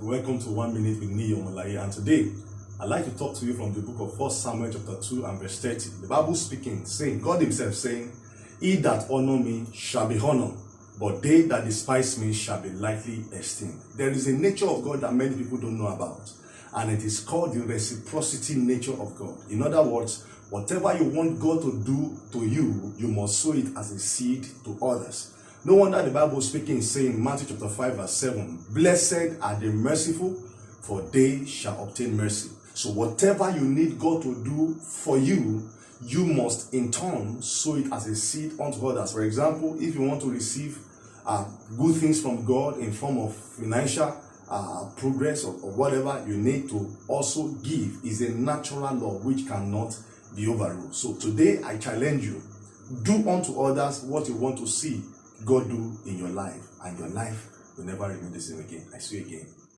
Welcome to 1 Minute with Niyo Omolaye, and today I'd like to talk to you from the book of 1 Samuel chapter 2 and verse 30. The Bible speaking, saying, God himself saying, "He that honor me shall be honored, but they that despise me shall be lightly esteemed." There is a nature of God that many people don't know about, and it is called the reciprocity nature of God. In other words, whatever you want God to do to you, you must sow it as a seed to others. No wonder the Bible speaking is saying, Matthew chapter 5 verse 7, "Blessed are the merciful, for they shall obtain mercy." So whatever you need God to do for you, you must in turn sow it as a seed unto others. For example, if you want to receive good things from God in form of financial progress or whatever, you need to also give. Is a natural law which cannot be overruled. So today I challenge you, do unto others what you want to see God do in your life, and your life will never remain the same again. I see you again.